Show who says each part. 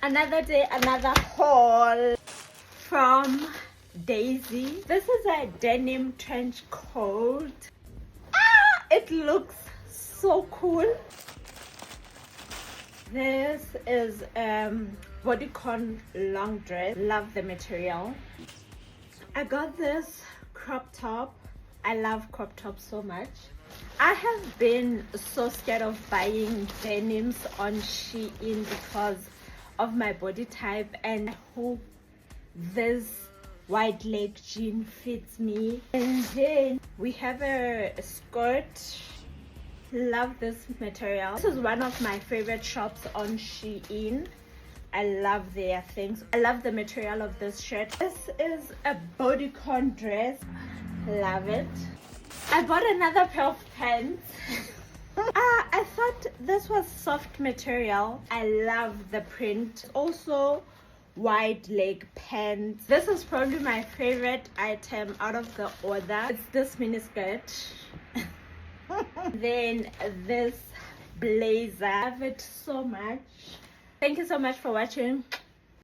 Speaker 1: Another day, another haul from Daisy. This is a denim trench coat. It looks so cool. This is bodycon long dress. Love the material. I got this crop top. I love crop tops so much. I have been so scared of buying denims on Shein because of my body type, and I hope this wide leg jean fits me. And then we have a skirt. Love this material. This is one of my favorite shops on Shein. I love their things. I love the material of this shirt. This is a bodycon dress. Love it. I bought another pair of pants. I thought this was soft material. I love the print. Also wide leg pants. This is probably my favorite item out of the order. It's this mini skirt. Then this blazer. I love it so much. Thank you so much for watching.